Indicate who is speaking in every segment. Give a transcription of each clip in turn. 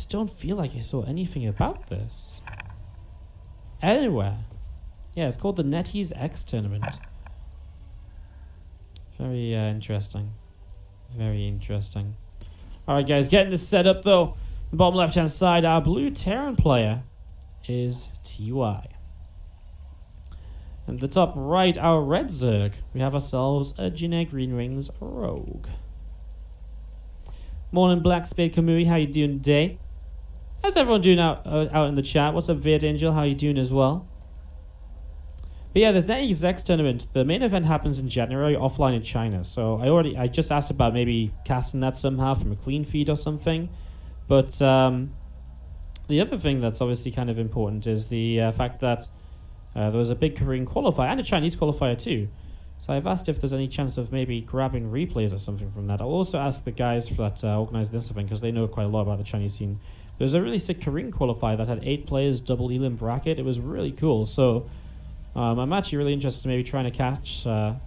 Speaker 1: just don't feel like I saw anything about this anywhere. Yeah, it's called the NetEase X tournament. Very interesting. Very interesting. Alright guys, getting this set up though. The bottom left hand side, our blue Terran player is TY. And the top right, our red Zerg. We have ourselves a Jinair Green Wings Rogue. Morning Black Spade Kamui, how you doing today? How's everyone doing out in the chat? What's up Vid Angel, how you doing as well? But yeah, there's NetEase X tournament. The main event happens in January offline in China. So I just asked about maybe casting that somehow from a clean feed or something. But the other thing that's obviously kind of important is the fact that there was a big Korean qualifier and a Chinese qualifier too. So I've asked if there's any chance of maybe grabbing replays or something from that. I'll also ask the guys that organised this event because they know quite a lot about the Chinese scene. There's a really sick Korean qualifier that had 8 players, double elim bracket. It was really cool. So I'm actually really interested in maybe trying to catch... I'm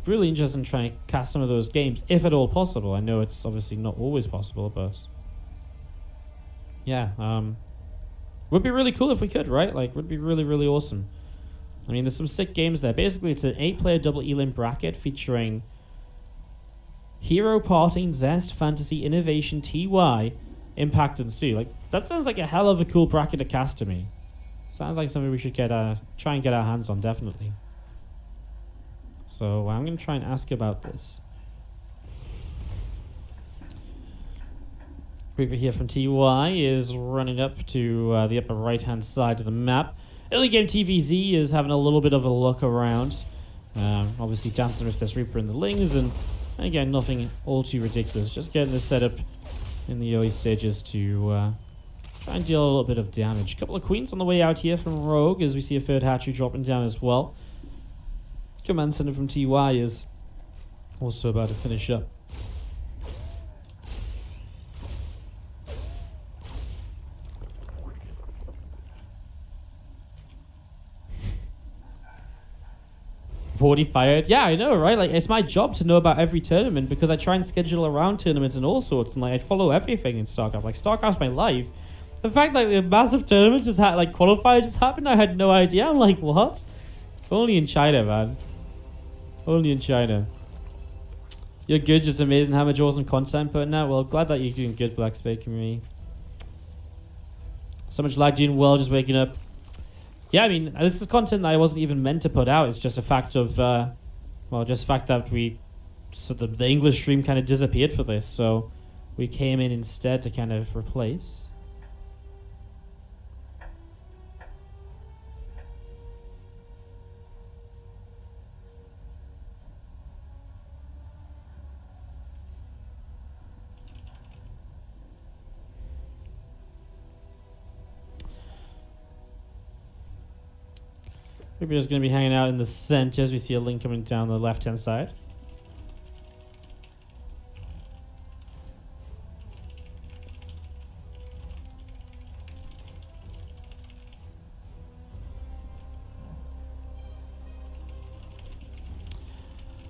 Speaker 1: really interested in trying to cast some of those games, if at all possible. I know it's obviously not always possible, but... yeah, would be really cool if we could, right? Like, would be really, really awesome. I mean, there's some sick games there. Basically, it's an 8-player double elim bracket featuring Hero, Parting, Zest, Fantasy, Innovation, TY, Impact, and Sue. Like, that sounds like a hell of a cool bracket to cast to me. Sounds like something we should get try and get our hands on, definitely. So I'm going to try and ask about this. Reaper here from TY is running up to the upper right-hand side of the map. Early game TVZ is having a little bit of a look around. Obviously dancing with this Reaper in the Lings, and again, nothing all too ridiculous. Just getting this set up in the early stages to try and deal a little bit of damage. A couple of Queens on the way out here from Rogue, as we see a third hatchery dropping down as well. Command Center from TY is also about to finish up. Already fired. Yeah, I know, right? Like, it's my job to know about every tournament because I try and schedule around tournaments and all sorts, and like I follow everything in StarCraft. Like, StarCraft's my life. The fact like the massive tournament just had like qualifier just happened, I had no idea. I'm like, what? Only in China, man. Only in China. You're good, just amazing how much awesome content putting out. Well, glad that you're doing good, Black Spade Community. So much lag, doing well, just waking up. Yeah, I mean, this is content that I wasn't even meant to put out. It's just a fact of, well, just the fact that the English stream kind of disappeared for this, so we came in instead to kind of replace. We're just going to be hanging out in the center as we see a link coming down the left-hand side.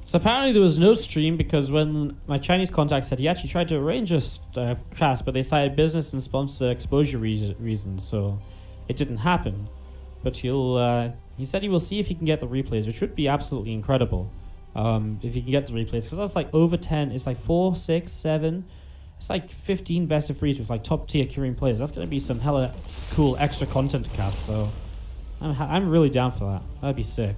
Speaker 1: So apparently there was no stream because when my Chinese contact said he actually tried to arrange a cast, but they cited business and sponsor exposure reasons, so it didn't happen. But he said he will see if he can get the replays, which would be absolutely incredible if he can get the replays, because that's like over 10. It's like 4, 6, 7. It's like 15 best of threes with like top tier Korean players. That's going to be some hella cool extra content to cast. So I'm really down for that. That'd be sick.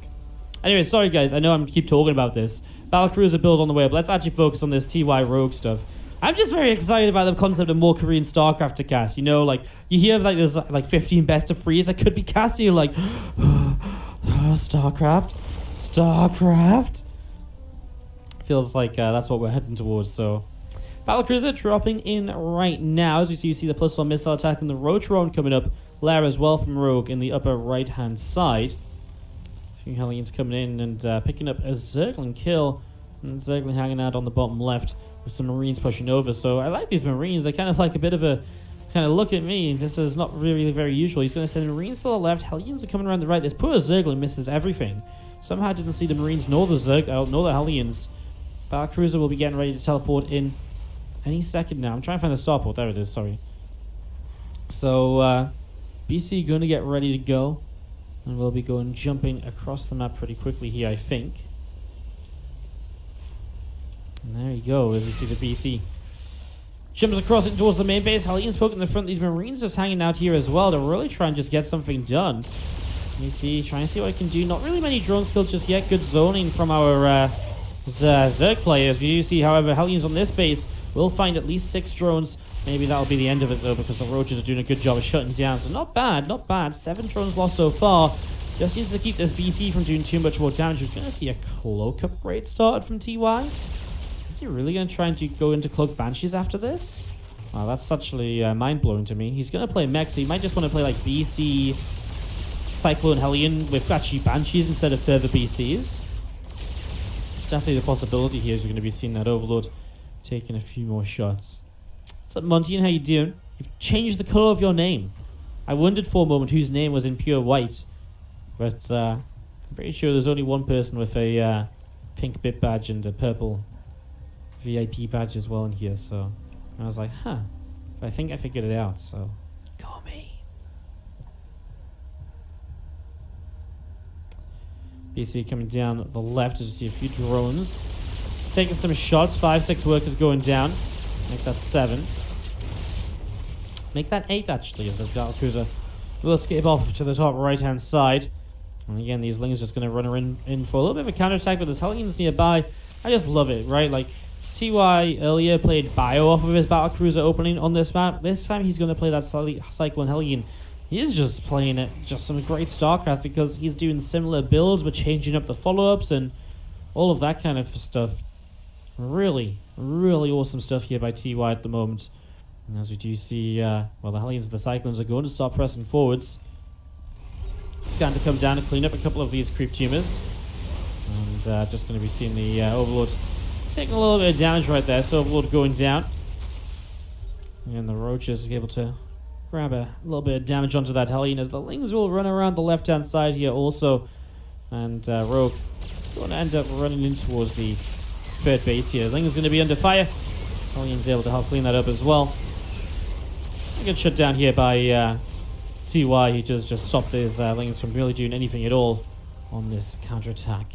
Speaker 1: Anyway, sorry guys, I know I'm keep talking about this. Battlecruiser build on the way up. Let's actually focus on this TY Rogue stuff. I'm just very excited about the concept of more Korean StarCraft to cast. You know, like, you hear like there's like 15 best of threes that could be cast, and you're like, StarCraft? Feels like that's what we're heading towards, so. Battlecruiser dropping in right now. As we see the +1 missile attack and the Rotron coming up. Lair as well from Rogue in the upper right-hand side. A few Hellions coming in and picking up a Zergling kill. And Zergling hanging out on the bottom left with some Marines pushing over. So I like these Marines. They're kind of like a bit of a kind of look at me. This is not really very usual. He's going to send Marines to the left. Hellions are coming around the right. This poor Zergling misses everything. Somehow didn't see the Marines nor the nor the Hellions. Battlecruiser will be getting ready to teleport in any second now. I'm trying to find the starport. There it is, sorry. So, BC going to get ready to go. And we'll be jumping across the map pretty quickly here, I think. And there you go, as you see the BC. Jumps across it towards the main base. Hellions poking in the front. These Marines just hanging out here as well to really try and just get something done. You see, trying to see what I can do. Not really many drones killed just yet. Good zoning from our Zerg players. We do see, however, Hellions on this base will find at least 6 drones. Maybe that'll be the end of it, though, because the Roaches are doing a good job of shutting down. So not bad, not bad. 7 drones lost so far. Just needs to keep this BC from doing too much more damage. We're going to see a Cloak upgrade started from TY. Is he really going to try and go into Cloak Banshees after this? Wow, that's actually mind-blowing to me. He's going to play mech, so he might just want to play like BC, Cyclone, Hellion with actually Banshees instead of further BCs. It's definitely the possibility here is we're going to be seeing that Overlord taking a few more shots. What's up, Monty, and how you doing? You've changed the colour of your name. I wondered for a moment whose name was in pure white, but I'm pretty sure there's only one person with a pink bit badge and a purple VIP badge as well in here, so I was like, huh. But I think I figured it out, so go me. BC coming down the left as you see a few drones. Taking some shots, 5-6 workers going down. Make that 7. Make that 8 actually, as the battlecruiser will escape off to the top right hand side. And again, these Lings just going to run in for a little bit of a counterattack, but there's Hellions nearby. I just love it, right? Like, TY earlier played Bio off of his battlecruiser opening on this map. This time he's going to play that Cyclone Hellion. He is just playing it, just some great StarCraft, because he's doing similar builds but changing up the follow-ups and all of that kind of stuff. Really, really awesome stuff here by TY at the moment. And as we do see, well, the Hellions and the Cyclones are going to start pressing forwards. Scan to come down and clean up a couple of these creep tumors. And just going to be seeing the Overlord taking a little bit of damage right there. So Overlord going down. And the Roaches are able to grab a little bit of damage onto that Hellion as the Lings will run around the left-hand side here also. And Rogue going to end up running in towards the third base here. Ling is going to be under fire. Hellion's able to help clean that up as well. A good shut down here by TY. He just stopped his Lings from really doing anything at all on this counterattack.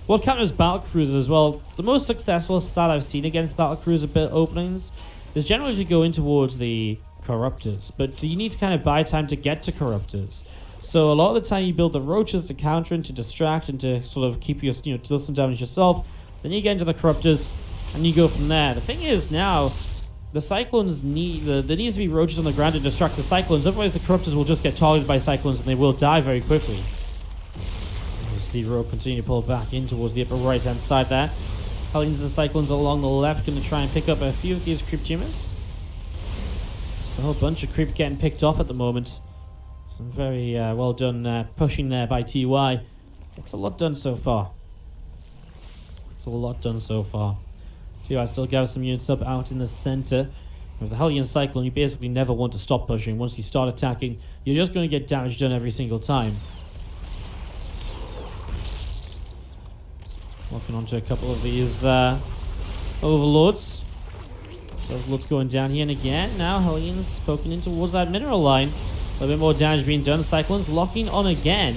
Speaker 1: What counters battlecruisers as well? The most successful style I've seen against battlecruiser build openings is generally to go in towards the Corruptors, but you need to kind of buy time to get to Corruptors. So a lot of the time you build the Roaches to counter and to distract and to sort of keep your, to deal some damage yourself. Then you get into the Corruptors and you go from there. The thing is now, the Cyclones need, there needs to be Roaches on the ground to distract the Cyclones, otherwise the Corruptors will just get targeted by Cyclones and they will die very quickly. You see Rogue continue to pull back in towards the upper right hand side there. Hellions and Cyclones along the left going to try and pick up a few of these creep tumors. Just a whole bunch of creep getting picked off at the moment. Some very well done pushing there by TY. It's a lot done so far. It's a lot done so far. TY still gathers some units up out in the center. With the Hellion Cyclone, you basically never want to stop pushing. Once you start attacking, you're just going to get damage done every single time. Walking onto a couple of these Overlords. So Overlord's going down here, and again, now Hellion's poking in towards that mineral line. A little bit more damage being done. Cyclones locking on again.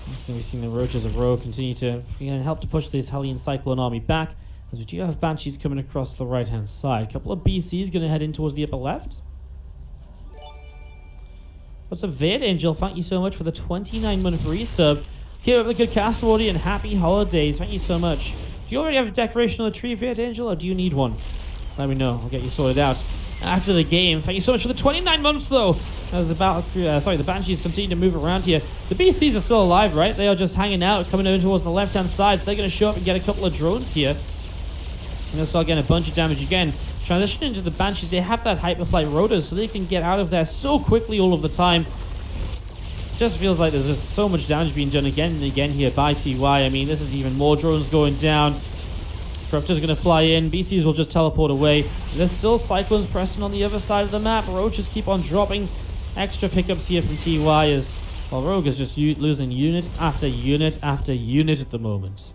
Speaker 1: I'm just going to be seeing the Roaches of Rogue continue to help to push this Hellion Cyclone army back. As we do have Banshees coming across the right-hand side. A couple of BCs going to head in towards the upper left. What's up, Vid Angel? Thank you so much for the 29-month resub. Keep up the good cast, Wardy, and happy holidays. Thank you so much. Do you already have a decoration on the tree, Vid Angel, or do you need one? Let me know. I'll get you sorted out after the game. Thank you so much for the 29 months, though. As the the Banshees continue to move around here. The BCs are still alive, right? They are just hanging out, coming over towards the left-hand side. So they're going to show up and get a couple of drones here. And they'll start getting a bunch of damage again. Transition into the Banshees. They have that hyperflight rotors, so they can get out of there so quickly all of the time. Just feels like there's just so much damage being done again and again here by TY. I mean, this is even more drones going down. Corruptors are going to fly in. BCs will just teleport away. There's still Cyclones pressing on the other side of the map. Roaches keep on dropping. Extra pickups here from TY as well. Rogue is just losing unit after unit after unit at the moment.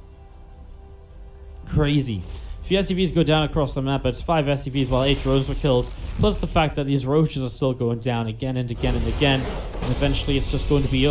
Speaker 1: Crazy. few SCVs go down across the map, but it's 5 SCVs while 8 drones were killed. Plus the fact that these roaches are still going down again and again and again. And eventually it's just going to be